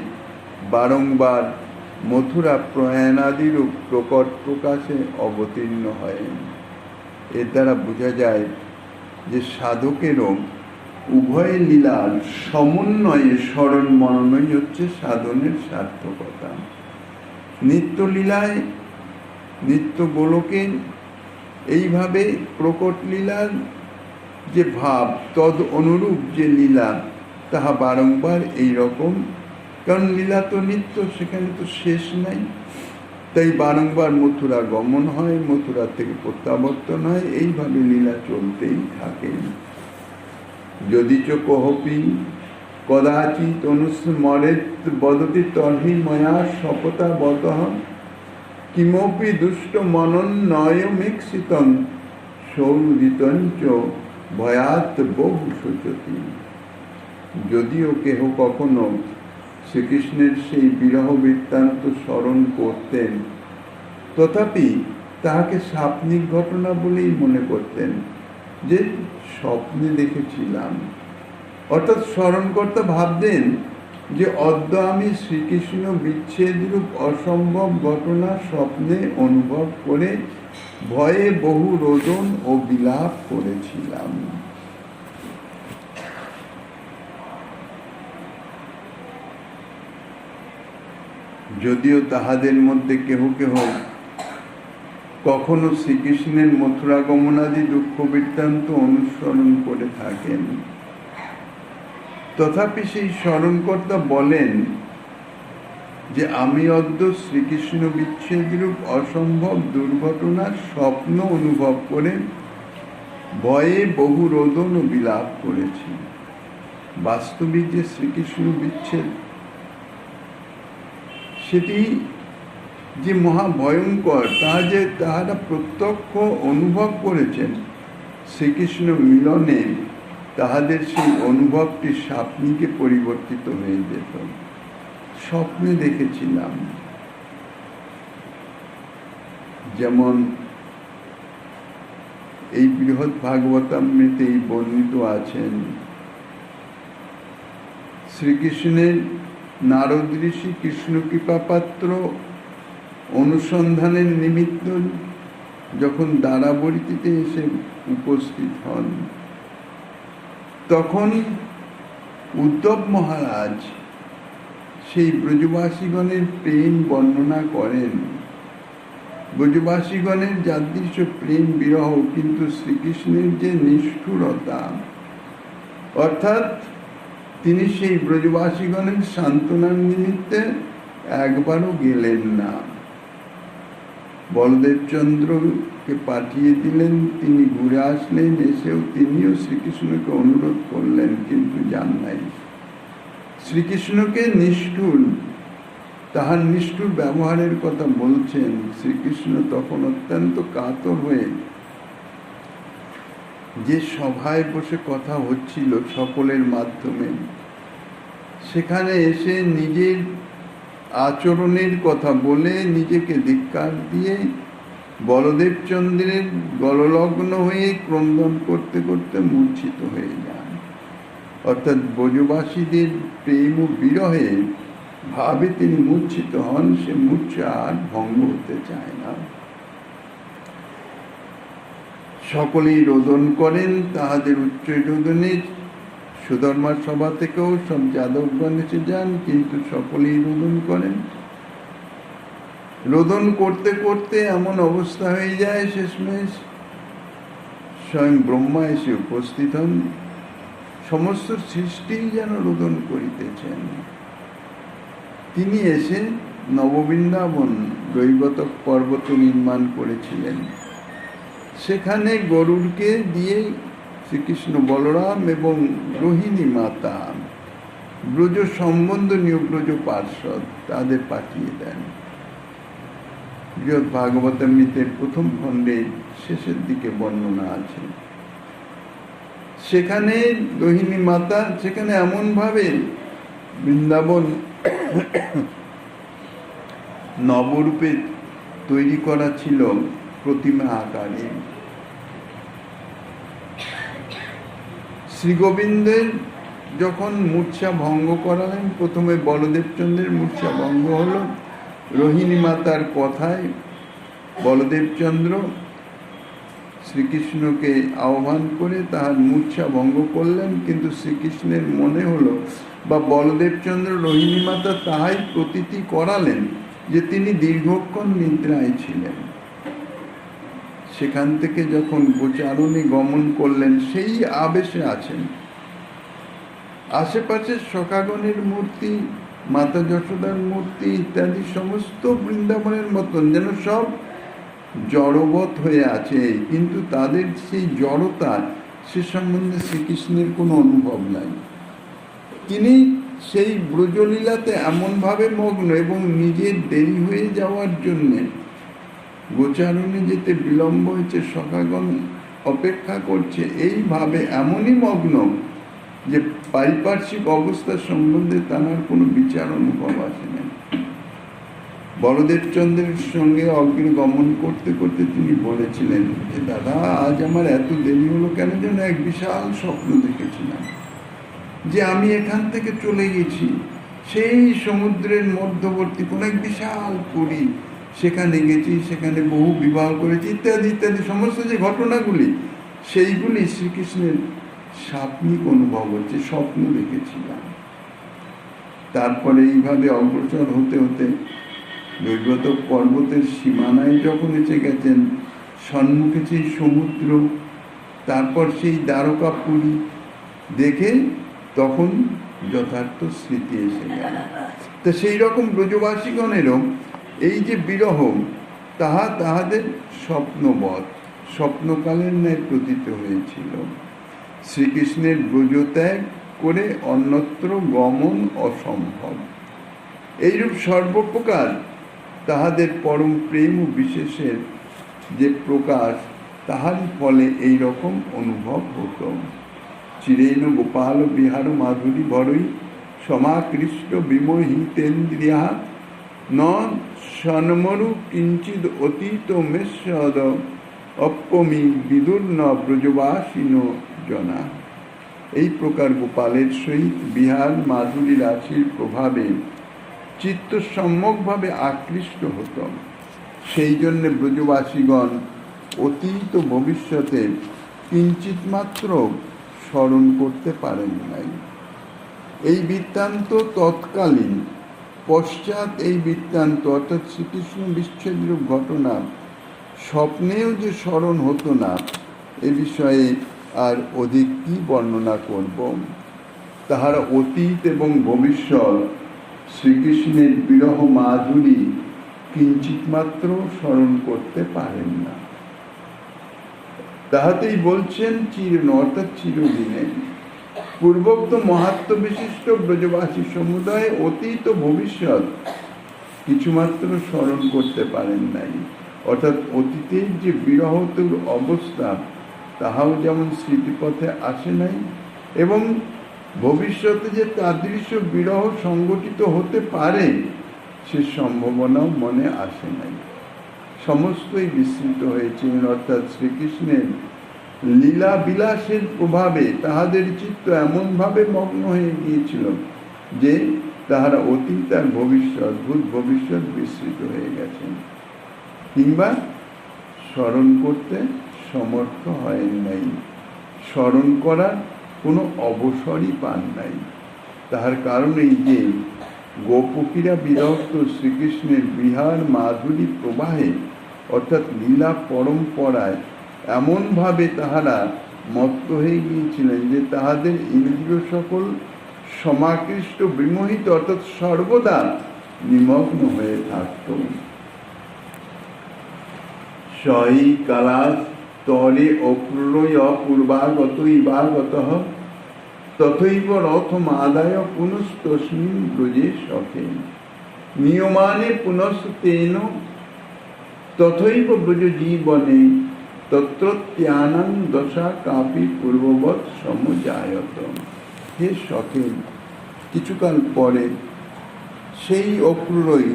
বারংবার মথুরা প্রয়াণাদিরূপ প্রকট প্রকাশে অবতীর্ণ হয়। এর দ্বারা বোঝা যায় যে সাধকেরও উভয় লীলার সমন্বয়ে স্মরণ মননই হচ্ছে সাধনের সার্থকতা। নিত্য লীলায়, নিত্য গোলকে এইভাবে প্রকট লীলার যে ভাব তদ অনুরূপ যে লীলা তাহা বারংবার এই রকম, কারণ লীলা তো নিত্য, সেখানে তো শেষ নাই, তাই বারংবার মথুরা গমন হয়, মথুরা থেকে প্রত্যাবর্তন হয়, এইভাবে লীলা চলতেই থাকে। যদিচ কহপি কদাচিৎ অনুস্মরেৎ বদতি তর্হি ময়া শপথা বতঃ কিমপি দুষ্ট মনন্নয়মেক্ষিতং সৌহৃতঞ্চ ভয়াৎ বহু শোচতি। যদিও কেহ কখনো শ্রীকৃষ্ণের সেই বিরহ বৃত্তান্ত স্মরণ করতেন, তথাপি তাহাকে স্বাপ্নিক ঘটনা বলেই মনে করতেন, যে স্বপ্নে দেখেছিলাম। অর্থাৎ স্মরণকর্তা ভাবতেন যে অদ্য আমি শ্রীকৃষ্ণ বিচ্ছেদরূপ অসম্ভব ঘটনা স্বপ্নে অনুভব করে ভয়ে বহু রোদন ও বিলাপ করেছিলাম। যদিও তাহাদের মধ্যে কেহ কেহ কখনো শ্রীকৃষ্ণের মথুরা গমনাদি দুঃখ বৃত্তান্ত অনুসরণ করে থাকেন, তথাপি সেই স্মরণকর্তা বলেন যে আমি অদ্য শ্রীকৃষ্ণ বিচ্ছেদরূপ অসম্ভব দুর্ঘটনার স্বপ্ন অনুভব করে ভয়ে বহু রোদন ও বিলাপ করেছি। বাস্তবিক যে শ্রীকৃষ্ণ বিচ্ছেদ সেটি যে মহাভয়ঙ্কর তাহারা প্রত্যক্ষ অনুভব করেছেন, শ্রীকৃষ্ণ মিলনে তাহাদের সেই অনুভবটি স্বপ্নিকে পরিবর্তিত হয়ে যেত। স্বপ্নে দেখেছিলাম, যেমন এই বৃহৎ ভাগবতামৃতেই বর্ণিত আছেন শ্রীকৃষ্ণের নারদ ঋষি কৃষ্ণ কৃপাপাত্র অনুসন্ধানের নিমিত্ত যখন দ্বারাবতীতে এসে উপস্থিত হন, তখন উদ্ধব মহারাজ সেই ব্রজবাসীগণের প্রেম বর্ণনা করেন। ব্রজবাসীগণের যাদৃশ প্রেম বিরহ, কিন্তু শ্রীকৃষ্ণের যে নিষ্ঠুরতা, অর্থাৎ তিনি সেই ব্রজবাসীগণের সান্ত্বনার নিমিত্তে একবারও গেলেন না। বলদেবচন্দ্রকে পাঠিয়ে দিলেন, তিনি ঘুরে আসলেন, এসেও তিনিও শ্রীকৃষ্ণকে অনুরোধ করলেন, কিন্তু যান নাই। শ্রীকৃষ্ণকে নিষ্ঠুর, তাহার নিষ্ঠুর ব্যবহারের কথা বলছেন। শ্রীকৃষ্ণ তখন অত্যন্ত কাতর হয়ে, যে সভায় বসে কথা হচ্ছিল সকলের মাধ্যমে, সেখানে এসে নিজের আচরণের কথা বলে নিজেকে ধিক্কার দিয়ে বলদেবচন্দ্রের গললগ্ন হয়ে ক্রন্দন করতে করতে মূর্ছিত হয়ে যান। অর্থাৎ ব্রজবাসীদের প্রেম ও বিরহে ভাবে তিনি মূর্ছিত হন। সে মূর্ছা আর ভঙ্গ হতে চায় না। সকলেই রোদন করেন, তাহাদের উচ্চ রোদনে সুধর্মার সভা থেকেও সব যাদবগণ এসে যান, কিন্তু সকলেই রোদন করেন। রোদন করতে করতে এমন অবস্থা হয়ে যায়, শেষমেশ স্বয়ং ব্রহ্মা এসে উপস্থিত হন। সমস্ত সৃষ্টি যেন রোদন করিতেছেন। তিনি এসে নববৃন্দাবন দৈবতক পর্বত নির্মাণ করেছিলেন। সেখানে গরুড়কে দিয়ে শ্রীকৃষ্ণ বলরাম এবং রোহিণী মাতা, ব্রজ সম্বন্ধনীয় ব্রজ পার্ষদ, তাদের পাঠিয়ে দেন। বৃহৎ ভাগবতামৃতের প্রথম খণ্ডে শেষের দিকে বর্ণনা আছে। সেখানে রোহিণী মাতা, সেখানে এমন ভাবে বৃন্দাবন নবরূপে তৈরি করা ছিল, প্রতিমা আকারে। শ্রী গোবিন্দের যখন মূর্ছা ভঙ্গ করালেন, প্রথমে বলদেবচন্দ্রের মূর্ছা ভঙ্গ হলো। রোহিণী মাতার কথায় বলদেবচন্দ্র শ্রীকৃষ্ণকে আহ্বান করে তাহার মূর্ছা ভঙ্গ করলেন, কিন্তু শ্রীকৃষ্ণের মনে হলো, বা বলদেবচন্দ্র রোহিণী মাতা তাহাই প্রতীতি করালেন যে তিনি দীর্ঘক্ষণ নিদ্রায় ছিলেন। সেখান থেকে যখন গোচারণে গমন করলেন, সেই আবেশে আছেন। আশেপাশে সখাগণের মূর্তি, মাতা যশোদার মূর্তি ইত্যাদি সমস্ত বৃন্দাবনের মতন যেন সব জড়বৎ হয়ে আছে, কিন্তু তাদের সেই জড়তা, সে সম্বন্ধে শ্রীকৃষ্ণের কোনো অনুভব নাই। তিনি সেই ব্রজলীলাতে এমনভাবে মগ্ন, এবং নিজের দেরি হয়ে যাওয়ার জন্যে গোচারণে যেতে বিলম্ব হয়েছে, সখাগণ অপেক্ষা করছে, এইভাবে এমনই মগ্ন যে পারিপার্শ্বিক অবস্থা সম্বন্ধে তার কোনো বিচার অনুভব আসে না। বলদেবচন্দ্রের সঙ্গে অগ্রে গমন করতে করতে তিনি বলেছিলেন যে, দাদা, আজ আমার এত দেরি হলো কেন? যেন এক বিশাল স্বপ্ন দেখেছিলাম যে আমি এখান থেকে চলে গেছি সেই সমুদ্রের মধ্যবর্তী কোন এক বিশাল পুরী, সেখানে গেছি, সেখানে বহু বিবাহ করেছি ইত্যাদি ইত্যাদি সমস্ত যে ঘটনাগুলি, সেইগুলি শ্রীকৃষ্ণের স্বাপ্নিক অনুভব হচ্ছে, স্বপ্ন দেখেছিলাম। তারপরে এইভাবে অগ্রসর হতে হতে দৈবত পর্বতের সীমানায় যখন এসে গেছেন, সম্মুখে সেই সমুদ্র, তারপর সেই দ্বারকাপুরী দেখে তখন যথার্থ স্মৃতি এসে গেল। তো সেই রকম ব্রজবাসীগণেরও এই যে বিরহ, তাহা তাহাদের স্বপ্নবৎ, স্বপ্নকালের ন্যায় প্রতীত হয়েছিল। শ্রীকৃষ্ণের ব্রজত্যাগ করে অন্যত্র গমন অসম্ভব। এইরূপ সর্বপ্রকার তাহাদের পরম প্রেম ও বিশেষের যে প্রকাশ, তাহারই ফলে এই রকম অনুভব হতো। চিরেন গোপাল বিহার মাধুরী বরই সমাকৃষ্ট বিমোহিতেন্দ্রিয়া ন সন্মরু কিঞ্চিদ অতীত মেষদ অপ্পমি বিদুর্ন ব্রজবাসীন জনা। এই প্রকার গোপালের সহিত বিহার মাধুরী রাশির প্রভাবে চিত্ত সম্যকভাবে আকৃষ্ট হতো। সেই জন্য ব্রজবাসীগণ অতীত ভবিষ্যতে কিঞ্চিত মাত্র স্মরণ করতে পারেন নাই। এই বৃত্তান্ত তৎকালীন, পশ্চাৎ এই বৃত্তান্ত অর্থাৎ শ্রীকৃষ্ণ বিচ্ছেদরূপ ঘটনা স্বপ্নেও যে স্মরণ হতো না, এ বিষয়ে আর অধিক কি বর্ণনা করব। তাহারা অতীত এবং ভবিষ্যৎ শ্রীকৃষ্ণের বিরহ মাধুরী কিঞ্চিত মাত্র স্মরণ করতে পারেন না। তাহাতেই বলছেন চিরন অর্থাৎ চিরদিনে। পূর্বোক্ত মহাত্ম বিশিষ্ট ব্রজবাসী সমুদায় অতীত ভবিষ্যৎ কিছুমাত্র স্মরণ করতে পারেন নাই। অর্থাৎ অতীতের যে বিরহতুর অবস্থা, তাহাও যেমন স্মৃতিপথে আসে নাই, এবং ভবিষ্যতে যে তাদৃশ বিরহ সংগঠিত হতে পারে সে সম্ভাবনাও মনে আসে নাই। সমস্তই বিস্মৃত হয়েছিলেন। অর্থাৎ শ্রীকৃষ্ণের লীলা বিলাসের প্রভাবে তাহাদের চিত্ত এমনভাবে মগ্ন হয়ে গিয়েছিল যে তাহারা অতীত আর ভবিষ্যৎ, ভূত ভবিষ্যৎ বিস্মৃত হয়ে গেছেন, কিংবা স্মরণ করতে সমর্থ হয় নাই, স্মরণ করার কোনো অবসরই পান নাই। তাহার কারণ এই যে গোপকীরা বিরক্ত শ্রীকৃষ্ণের বিহার মাধুরী প্রবাহে অর্থাৎ লীলা পরম্পরায় এমনভাবে তাহারা মত্ত হয়ে গিয়েছিলেন যে তাহাদের ইন্দ্রিয় সকল সমাকৃষ্ট বিমোহিত অর্থাৎ সর্বদা নিমগ্ন হয়ে থাকত। সই কালাস তরে অপ্রলয় পূর্বাগত ইবাগত তথৈব রথম আদায় পুনস্তস্মিন ব্রজে সখে নিয়মানে পুনস্তেন তথৈব ব্রজ জীবনে তত্রত্যানাং দশা কাপি পূর্ববৎ সমজায়ত। হে সখে, কিছুকাল পরে সেই অপ্রলয়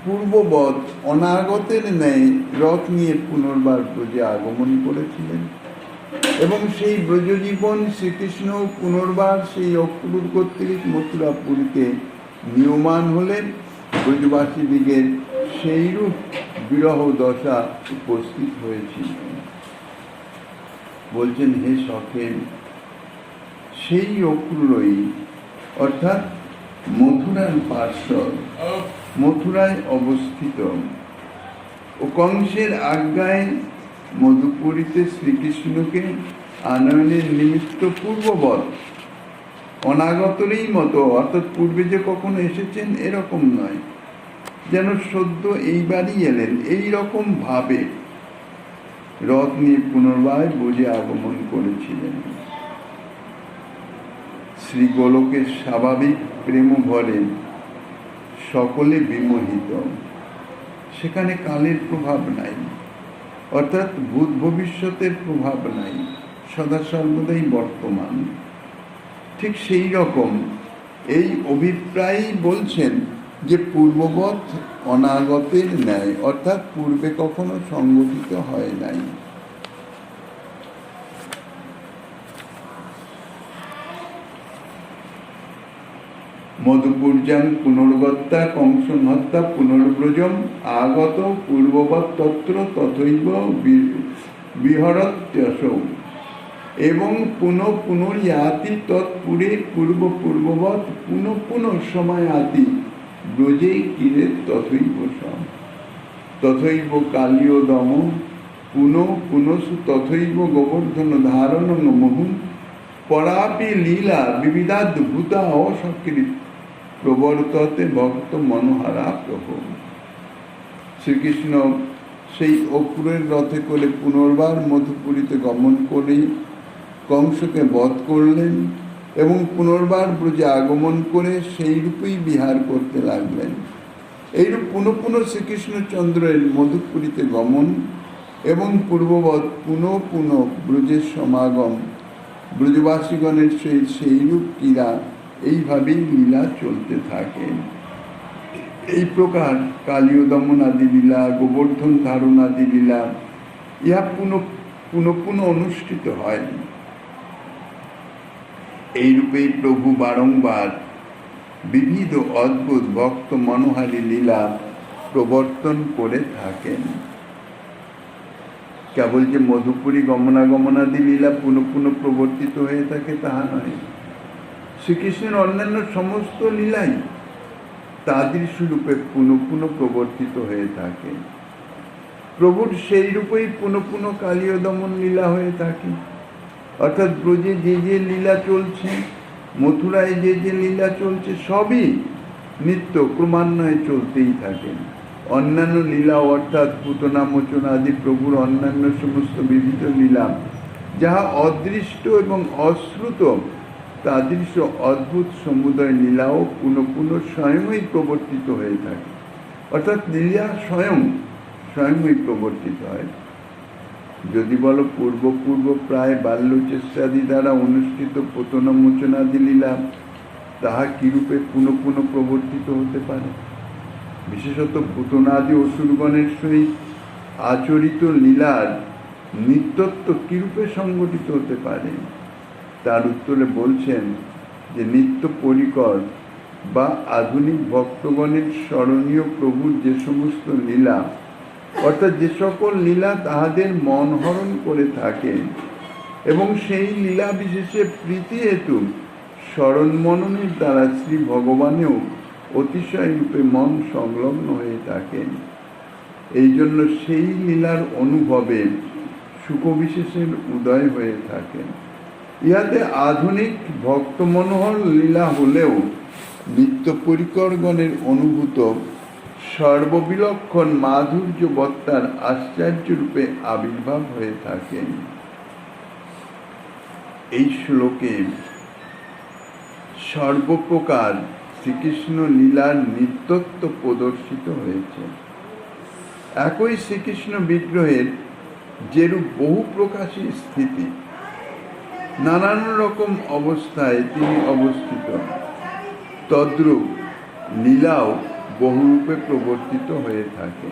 পূর্ববৎ অনাগতের ন্যায় রথ নিয়ে পুনর্বার ব্রজে আগমন করেছিলেন, এবং সেই ব্রজজীবন শ্রীকৃষ্ণ পুনর্বার সেই অক্রুর কর্তৃক মথুরাপুরীতে নিয়মান হলেন। ব্রজবাসীদিগের সেইরূপ বিরহ দশা উপস্থিত হয়েছিল। বলছেন, হে সখে, সেই অক্রুরই অর্থাৎ মথুরার পার্শ্বদ, মথুরায় অবস্থিত ও কংসের আজ্ঞায় মধুপুরীতে শ্রীকৃষ্ণকে আনয়নের নিমিত্ত পূর্ববৎ অনাগতরই মতো, অর্থাৎ পূর্বে যে কখনো এসেছেন এরকম নয়, যেন সদ্য এইবারই এলেন, এই রকম ভাবে রথ নিয়ে পুনর্বার ব্রজে আগমন করেছিলেন। শ্রী গোলকের স্বাভাবিক প্রেম ভরে সকলে বিমোহিত। সেখানে কালের প্রভাব নাই, অর্থাৎ ভূত ভবিষ্যতের প্রভাব নাই, সদা সর্বদাই বর্তমান। ঠিক সেই রকম এই অভিপ্রায়ই বলছেন যে পূর্ববৎ অনাগতের ন্যায়, অর্থাৎ পূর্বে কখনো সংগঠিত হয় নাই। মধুপুর্যাং পুনর্গত্যা কংসহত্যা পুনর্ব্রজম আগত পূর্ববৎ তত্র তথৈব বিহরত্যসৌ এবং পুনঃপুনর্যাতি তৎপুরে পূর্ব পূর্ববৎ পুনঃ সময়াতি ব্রজে কিরে তথৈব সম তথৈব কালীয়দম পুনঃসু তথৈব গোবর্ধন ধারণং মুহুঃ পরাপি লীলা বিবিধাদ্ভুতা অসকৃত প্রবর্ততে ভক্ত মনোহারা প্রভু। শ্রীকৃষ্ণ সেই অক্রূরের রথে করে পুনর্বার মধুপুরীতে গমন করে কংসকে বধ করলেন এবং পুনর্বার ব্রজে আগমন করে সেই রূপেই বিহার করতে লাগলেন। এইরূপ পুনঃ পুনঃ শ্রীকৃষ্ণচন্দ্রের মধুপুরীতে গমন এবং পূর্ববৎ পুনঃ পুনঃ ব্রজের সমাগম, ব্রজবাসীগণের সহিত সেইরূপ ক্রীড়া, এইভাবেই লীলা চলতে থাকে। এই প্রকার কালীয় দমন আদি লীলা, গোবর্ধন ধারণ আদি লীলা, ইহা পুনঃ পুনঃ অনুষ্ঠিত হয়। এইরূপেই প্রভু বারংবার বিবিধ অদ্ভুত ভক্ত মনোহারী লীলা প্রবর্তন করে থাকেন। কেবল যে মধুপুরী গমনাগমনাদি লীলা পুনঃ পুনঃ প্রবর্তিত হয়ে থাকে তাহা নয়, শ্রীকৃষ্ণের অন্যান্য সমস্ত লীলাই তাদৃশ রূপে পুনঃ পুনঃ প্রবর্তিত হয়ে থাকে। প্রভুর সেই রূপেই পুনঃ পুনঃ কালীয় দমন লীলা হয়ে থাকে। অর্থাৎ ব্রজে যে যে লীলা চলছে, মথুরায় যে যে লীলা চলছে, সবই নিত্য ক্রমান্বয়ে চলতেই থাকে। অন্যান্য লীলা অর্থাৎ পুতনা মোচন আদি প্রভুর অন্যান্য সমস্ত বিবিধ লীলা, যাহা অদৃষ্ট এবং অশ্রুত, তাদৃশ অদ্ভুত সমুদয় লীলাও পুনঃ পুনঃ স্বয়ংই প্রবর্তিত হয়ে থাকে। অর্থাৎ লীলা স্বয়ংই প্রবর্তিত হয়। যদি বলো পূর্ব প্রায় বাল্য চেষ্টাদি দ্বারা অনুষ্ঠিত পুতনা মোচনাদি লীলা, তাহা কিরূপে পুনঃ পুনঃ প্রবর্তিত হতে পারে? বিশেষত পুতনাদি অসুরগণের সহিত আচরিত লীলার নিত্যত্ব কিরূপে সংগঠিত হতে পারে? তার উত্তরে বলছেন যে নিত্য পরিকর বা আধুনিক ভক্তগণের স্মরণীয় প্রভুর যে সমস্ত লীলা, অর্থাৎ যে সকল লীলা তাহাদের মন হরণ করে থাকে এবং সেই লীলা বিশেষে প্রীতি হেতু স্মরণ মননের দ্বারা শ্রী ভগবানেও অতিশয় রূপে মন সংলগ্ন হয়ে থাকেন। এই জন্য সেই লীলার অনুভবে সুখ বিশেষের উদয় হয়ে থাকেন। ইহাতে আধুনিক ভক্ত মনোহর লীলা হলেও নিত্য পরিকরগণের অনুভূত সর্ববিলক্ষণ মাধুর্য বত্তার আশ্চর্য রূপে আবির্ভাব হয়ে থাকেন। এই শ্লোকে সর্বপ্রকার শ্রীকৃষ্ণ লীলার নিত্যত্ব প্রদর্শিত হয়েছে। একই শ্রীকৃষ্ণ বিগ্রহের যেরূপ বহু প্রকাশী স্থিতি, নানান রকম অবস্থায় তিনি অবস্থিত, তদ্রূপ লীলাও বহুরূপে প্রবর্তিত হয়ে থাকে।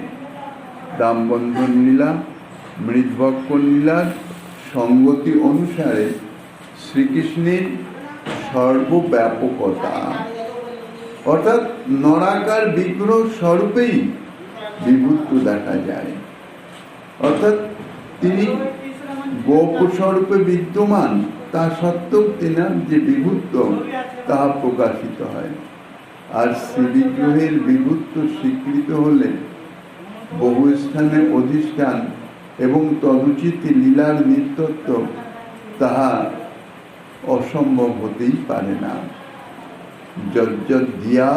দামবন্ধন লীলা, মৃদ্ভক্ষণ লীলার সঙ্গতি অনুসারে শ্রীকৃষ্ণের সর্বব্যাপকতা, অর্থাৎ নরাকার বিগ্রহ স্বরূপেই বিভূত দেখা যায়। অর্থাৎ তিনি গোপ স্বরূপে বিদ্যমান, তা সত্ত্বেও তেনার যে বিভূত্ব তাহা প্রকাশিত হয়। আর শ্রীবিগ্রহের বিভূত্ব স্বীকৃত হলে বহু স্থানে অধিষ্ঠান এবং তদুচিত লীলার নিত্যত্ব তাহা অসম্ভব হতেই পারে না। যজ্জধিয়া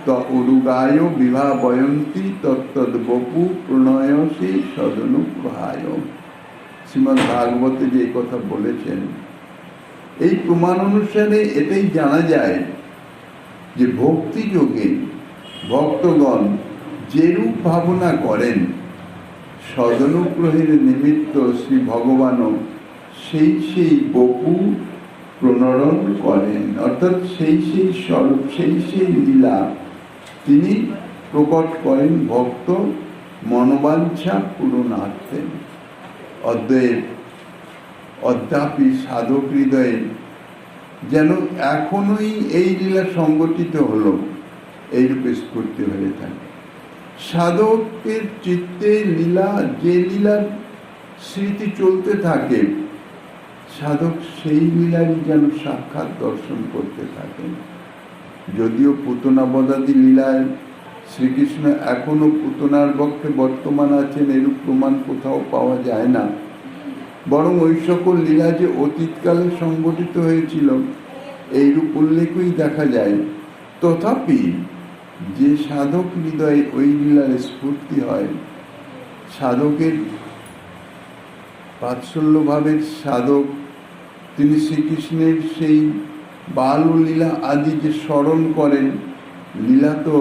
তরুগায় বিভা বয়ন্তি তত্তদ বপু প্রণয়সী সদনুগ্রহায়। শ্রীমদ্ ভাগবতে যে কথা বলেছেন, এই প্রমাণ অনুসারে এটাই জানা যায় যে ভক্তি যোগে ভক্তগণ যেরূপ ভাবনা করেন, সদনুগ্রহের নিমিত্ত শ্রী ভগবানও সেই বপু প্রণয়ন করেন। অর্থাৎ সেই স্বরূপ, সেই লীলা তিনি প্রকট করেন ভক্ত মনোবাঞ্ছা পূরণার্থে। অদ্যাপি সাধক হৃদয়ে যেন এখনোই এই লীলা সংগঠিত হলো, এইরূপে স্ফূর্তি হয়ে থাকে। সাধকের চিত্তে লীলা, যে লীলার স্মৃতি চলতে থাকে, সাধক সেই লীলারই যেন সাক্ষাৎ দর্শন করতে থাকেন। যদিও পুতনা বদাদি লীলায় শ্রীকৃষ্ণ এখনো পুতনার পক্ষে বর্তমান আছেন, এরূপ প্রমাণ কোথাও পাওয়া যায় না, বরং ওই সকল লীলা যে অতীতকালে সংগঠিত হয়েছিল এইরূপ উল্লেখই দেখা যায়। তথাপি যে সাধক হৃদয়ে ওই লীলার স্ফূর্তি হয়, সাধকের বাৎসল্য ভাবের সাধক, তিনি শ্রীকৃষ্ণের সেই বাল ও লীলা আদি যে স্মরণ করেন, লীলা তো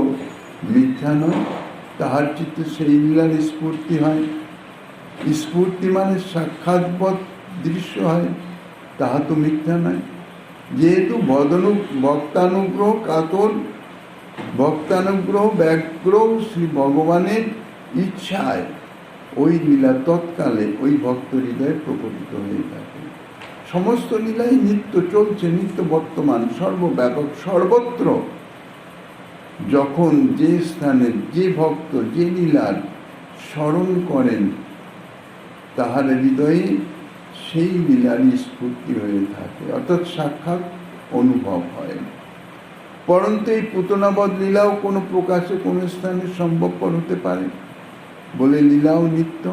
মিথ্যা নয়, তাহার চিত্তে সেই লীলার স্ফূর্তি হয়। স্ফূর্তি মানে সাক্ষাৎপদ দৃশ্য হয়, তাহা তো মিথ্যা নয়। যেহেতু ভক্তানুগ্রহ কাতর, ভক্তানুগ্রহ ব্যগ্র শ্রী ভগবানের ইচ্ছায় ওই লীলা তৎকালে ওই ভক্ত হৃদয়ে প্রকটিত হয়ে থাকে। সমস্ত লীলাই নিত্য চলছে, নিত্য বর্তমান, সর্বব্যাপক, সর্বত্র। যখন যে স্থানে যে ভক্ত যে লীলার স্মরণ করেন, তাহার হৃদয়ে সেই লীলারই স্ফূর্তি হয়ে থাকে, অর্থাৎ সাক্ষাৎ অনুভব হয়। পরন্তু এই পুতনাবধ লীলাও কোনো প্রকাশে কোনো স্থানে সম্ভবপর হতে পারে বলে লীলাও নিত্য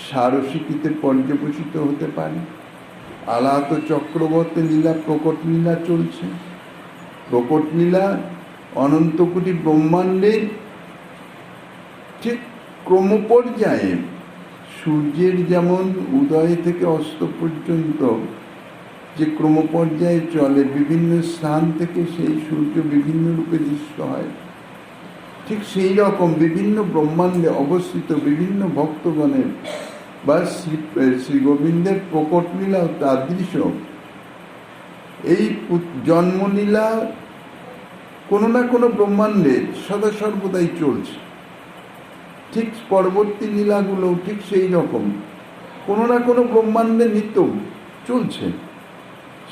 সারসিকীতে পর্যবসিত হতে পারে। আলাত চক্রবর্তী লীলা, প্রকট লীলা চলছে। প্রকট লীলা অনন্ত কোটি ব্রহ্মাণ্ডে ঠিক ক্রমপর্যায়ে সূর্যের যেমন উদয় থেকে অস্ত পর্যন্ত যে ক্রমপর্যায়ে চলে, বিভিন্ন স্থান থেকে সেই সূর্য বিভিন্ন রূপে দৃষ্ট হয়, ঠিক সেই রকম বিভিন্ন ব্রহ্মাণ্ডে অবস্থিত বিভিন্ন ভক্তগণের বা শ্রী গোবিন্দের প্রকট লীলাও তাদৃশ। এই জন্মলীলা কোনো না কোনো ব্রহ্মাণ্ডে সদা সর্বদাই চলছে। ঠিক পরবর্তী লীলাগুলো ঠিক সেই রকম কোনো না কোনো ব্রহ্মাণ্ডে নিত্য চলছে।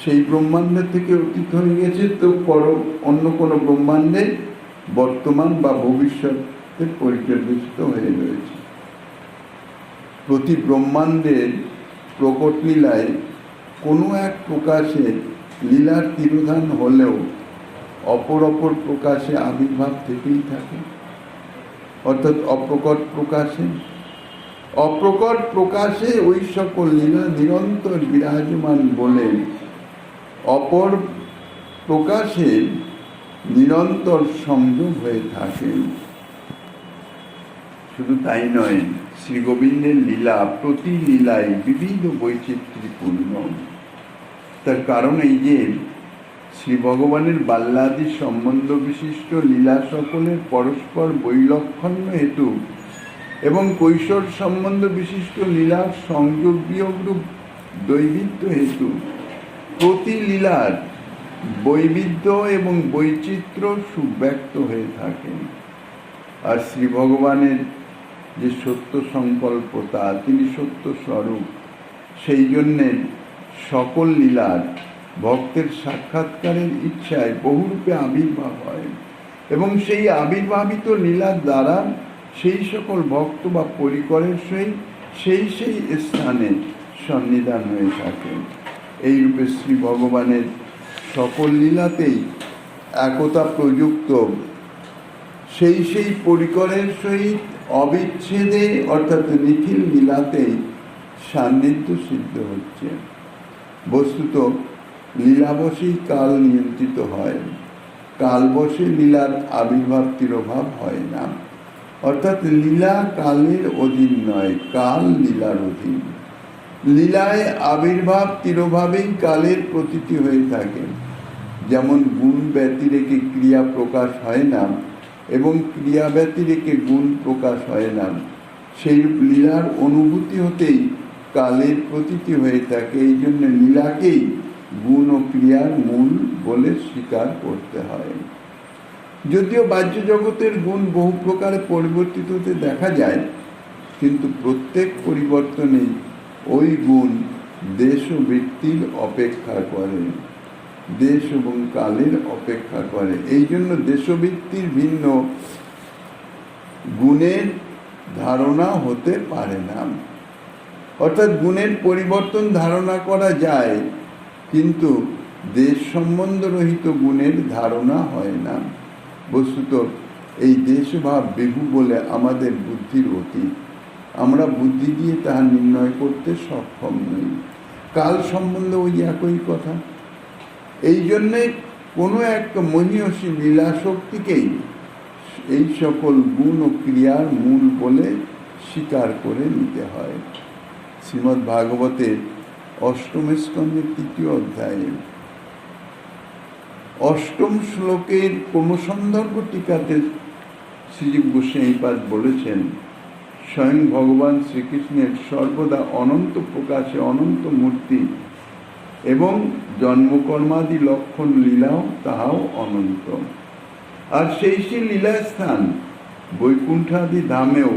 সেই ব্রহ্মাণ্ডের থেকে অতীত হয়ে গেছে, তো অন্য কোনো ব্রহ্মাণ্ডে বর্তমান বা ভবিষ্যতে পরিচর্যিত হয়ে রয়েছে। প্রতি ব্রহ্মাণ্ডের প্রকট লীলায় কোনো এক প্রকাশে লীলার তিরোধান হলেও অপর অপর প্রকাশে আবির্ভাব থেকেই থাকে, অর্থাৎ অপ্রকট প্রকাশে। অপ্রকট প্রকাশে ওই সকল লীলা নিরন্তর বিরাজমান বলে অপর প্রকাশে নিরন্তর সংযোগ হয়ে থাকে। শুধু তাই নয়, শ্রী গোবিন্দের লীলা প্রতি লীলায় বিবিধ বৈচিত্র্যপূর্ণ। তার কারণ এই যে শ্রী ভগবানের বাল্যাদি সম্বন্ধ বিশিষ্ট লীলা সকলের পরস্পর বৈলক্ষণ্য হেতু এবং কৈশোর সম্বন্ধ বিশিষ্ট লীলার সংযোগ বিয়োগরূপ দৈবিধ্য হেতু প্রতি লীলার বৈবিধ্য এবং বৈচিত্র্য সুব্যক্ত হয়ে থাকে। আর শ্রী ভগবানের যে সত্য সংকল্পতা, তিনি সত্য স্বরূপ, সেই জন্যে সকল লীলার ভক্তের সাক্ষাৎকারের ইচ্ছায় বহুরূপে আবির্ভাব হয় এবং সেই আবির্ভাবিত লীলার দ্বারা সেই সকল ভক্ত বা পরিকরের সহিত সেই স্থানে সন্নিধান হয়ে থাকে। এই রূপে শ্রী ভগবানের সকল লীলাতেই একতা প্রযুক্ত সেই পরিকরের সহিত অবিচ্ছেদে অর্থাৎ নিখিল লীলাতেই সান্নিধ্য সিদ্ধ হচ্ছে। বস্তুত লীলাবশেই কাল নিয়ন্ত্রিত হয়, কালবশে লীলার আবির্ভাব তিরোভাব হয় না। অর্থাৎ লীলা কালের অধীন নয়, কাল লীলার অধীন। লীলায় আবির্ভাব তিরোভাবেই কালের প্রতীতি হয়ে থাকে। যেমন গুণ ব্যতিরেকে ক্রিয়া প্রকাশ হয় না এবং ক্রিয়া ব্যতিরেকে গুণ প্রকাশ হয় না, সেইরূপ লীলার অনুভূতি হতেই কালের প্রতীতি হয়ে থাকে। এই জন্য লীলাকেই গুণ ও ক্রিয়ার মূল বলে স্বীকার করতে হয়। যদিও বাহ্য জগতের গুণ বহু প্রকারে পরিবর্তিত হতে দেখা যায়, কিন্তু প্রত্যেক পরিবর্তনেই ওই গুণ দেশ ও ব্যক্তির অপেক্ষা করে, দেশ এবং কালের অপেক্ষা করে। এই জন্য দেশবৃত্তির ভিন্ন গুণের ধারণা হতে পারে না। অর্থাৎ গুণের পরিবর্তন ধারণা করা যায়, কিন্তু দেশ সম্বন্ধ রহিত গুণের ধারণা হয় না। বস্তুত এই দেশভাব বিভু বলে আমাদের বুদ্ধির অতীত। আমরা বুদ্ধি দিয়ে তাহা নির্ণয় করতে সক্ষম নই। কাল সম্বন্ধে ওই একই কথা। এই জন্যে কোনো এক মহীয়সী লীলা শক্তিকেই এই সকল গুণ ও ক্রিয়ার মূল বলে স্বীকার করে নিতে হয়। শ্রীমদ্ ভাগবতের অষ্টম স্কন্ধের 3য় অধ্যায়ে 8ম শ্লোকের কোন সন্দর্ভ টিকাতে শ্রীজীব গোস্বামীপাদ বলেছেন, স্বয়ং ভগবান শ্রীকৃষ্ণের সর্বদা অনন্ত প্রকাশে অনন্ত মূর্তি এবং জন্মকর্মাদি লক্ষণ লীলাও তাহাও অনন্ত। আর সেই লীলাস্থান বৈকুণ্ঠাদি ধামেও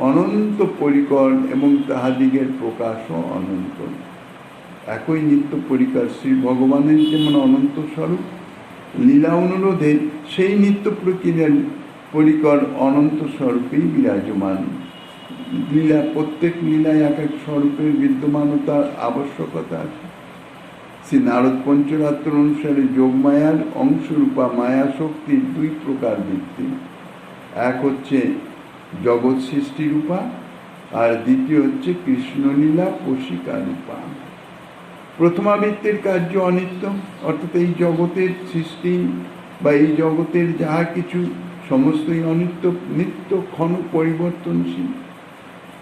অনন্ত পরিকর এবং তাহাদিগের প্রকাশও অনন্ত। একই নিত্য পরিকর শ্রী ভগবানের যেমন অনন্ত স্বরূপ, লীলা অনুরোধে সেই নিত্য প্রকৃতির পরিকর অনন্ত স্বরূপেই বিরাজমান। লীলা, প্রত্যেক লীলায় এক এক স্বরূপের বিদ্যমানতার আবশ্যকতা আছে। শ্রী নারদ পঞ্চরাত্র অনুসারে যোগমায়ার অংশরূপা মায়া শক্তির 2 প্রকার বৃত্তি। এক হচ্ছে জগৎ সৃষ্টি রূপা, আর দ্বিতীয় হচ্ছে কৃষ্ণলীলা পোষিকা রূপা। প্রথমাবৃত্তির কার্য অনিত্য, অর্থাৎ এই জগতের সৃষ্টি বা এই জগতের যাহা কিছু সমস্তই অনিত্য, নিত্য ক্ষণ পরিবর্তনশীল।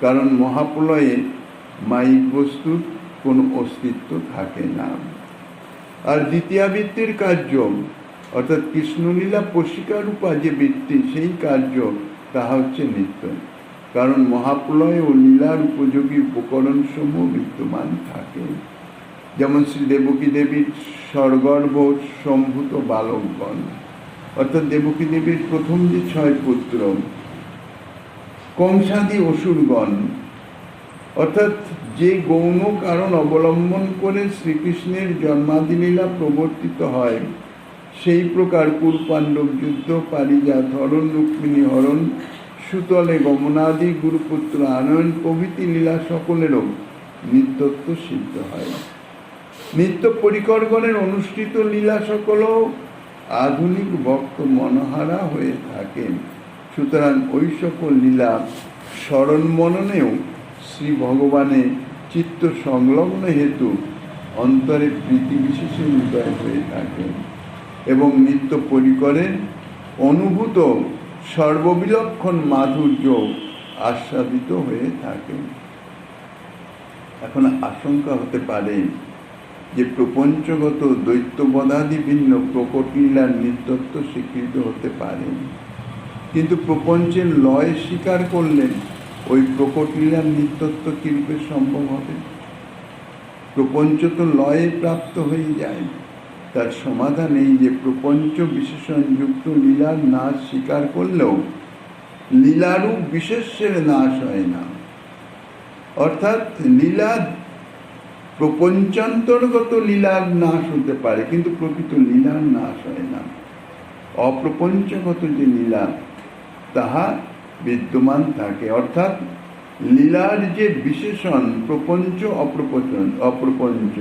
কারণ মহাপ্রলয়ে মায়িক বস্তুর কোনো অস্তিত্ব থাকে না। আর দ্বিতীয়াবৃত্তির কার্য অর্থাৎ কৃষ্ণলীলা পোষিকা রূপা যে বৃত্তি, সেই কার্য তাহা হচ্ছে নিত্য। কারণ মহাপ্রলয় ও লীলার উপযোগী উপকরণ সমূহ বিদ্যমান থাকে। যেমন শ্রী দেবকী দেবীর স্বর্গর্ভ সম্ভূত বালকগণ, অর্থাৎ দেবকী দেবীর প্রথম যে 6 পুত্র, কংসাদি অসুরগণ, অর্থাৎ যে গৌণ কারণ অবলম্বন করে শ্রীকৃষ্ণের জন্মাদি লীলা প্রবর্তিত হয়, সেই প্রকার কুরুপাণ্ডব যুদ্ধ, পারিজাত হরণ, রুক্মিণী হরণ, সুতলে গমনাদি, গুরুপুত্র আনয়ন প্রভৃতি লীলা সকলেরও নিত্যত্ব সিদ্ধ হয়। নিত্য পরিকরগণের অনুষ্ঠিত লীলা সকলও আধুনিক ভক্ত মনোহারা হয়ে থাকেন। সুতরাং ওই সকল লীলা স্মরণ মননেও শ্রী ভগবানের চিত্ত সংলগ্ন হেতু অন্তরে প্রীতি বিশেষে উদয় হয়ে থাকে এবং নিত্য পরিকরের অনুভূত সর্ববিলক্ষণ মাধুর্য আস্বাদিত হয়ে থাকে। এখন আশঙ্কা হতে পারে যে প্রপঞ্চগত দৈত্যবধাদি ভিন্ন প্রকট লীলার নিত্যত্ব স্বীকৃত হতে পারে, কিন্তু প্রপঞ্চের লয় স্বীকার করলে ওই প্রকট লীলার নিত্যত্ব কিরূপে সম্ভব হবে? প্রপঞ্চ তো লয়ে প্রাপ্ত হয়ে যায়। তার সমাধান এই যে প্রপঞ্চ বিশেষণযুক্ত লীলার নাশ স্বীকার করলেও লীলারূপ বিশেষের নাশ হয় না। অর্থাৎ লীলা প্রপঞ্চান্তর্গত লীলার নাশ হতে পারে, কিন্তু প্রকৃত লীলার নাশ হয় না। অপ্রপঞ্চগত যে লীলা তাহা বিদ্যমান থাকে। অর্থাৎ লীলার যে বিশেষণ প্রপঞ্চ অপ্রপঞ্চ,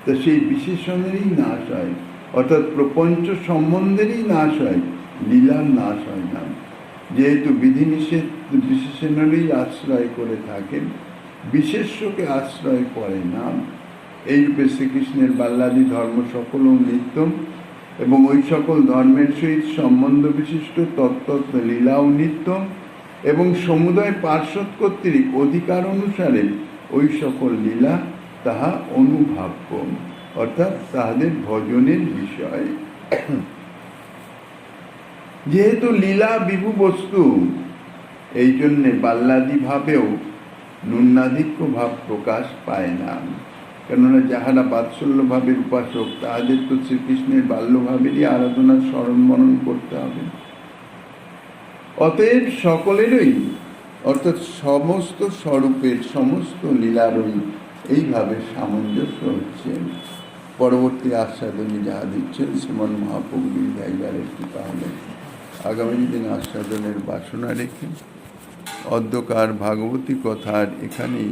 তা সেই বিশেষণেরই নাশ হয়। অর্থাৎ প্রপঞ্চ সম্বন্ধেরই নাশ হয়, লীলার নাশ হয় না। যেহেতু বিধিনিষেধ বিশেষণেরই আশ্রয় করে থাকেন, বিশেষ্যকে আশ্রয় করে না। এইরূপে শ্রীকৃষ্ণের বাল্যাদি ধর্ম সকলও নিত্য এবং ওই সকল ধর্মের সহিত সম্বন্ধ বিশিষ্ট তত্ত্ব লীলাও নিত্য এবং সমুদয় পার্শ্বদ কর্তৃক অধিকার অনুসারে ওই সকল লীলা তাহা অনুভাব্য, অর্থাৎ তাহাদের ভজনের বিষয়। যেহেতু লীলা বিভু বস্তু, এই জন্যে বাল্যাদি ভাবেও ন্যূনাধিক্য ভাব প্রকাশ পায় না। কেননা যাহারা বাৎসল্য ভাবের উপাসক, তাহাদের তো শ্রীকৃষ্ণের বাল্যভাবেরই আরাধনার স্মরণ মনন করতে হবে। অতএব সকলেরই, অর্থাৎ সমস্ত স্বরূপের সমস্ত লীলারই এইভাবে সামঞ্জস্য হচ্ছে। পরবর্তী আস্বাদনে যাহা দিচ্ছেন শ্রীমন মহাপ্রভুর জায়গার কৃপা হলে আগামী দিন আস্বাদনের বাসনা রেখে অদ্যকার ভাগবতী কথার এখানেই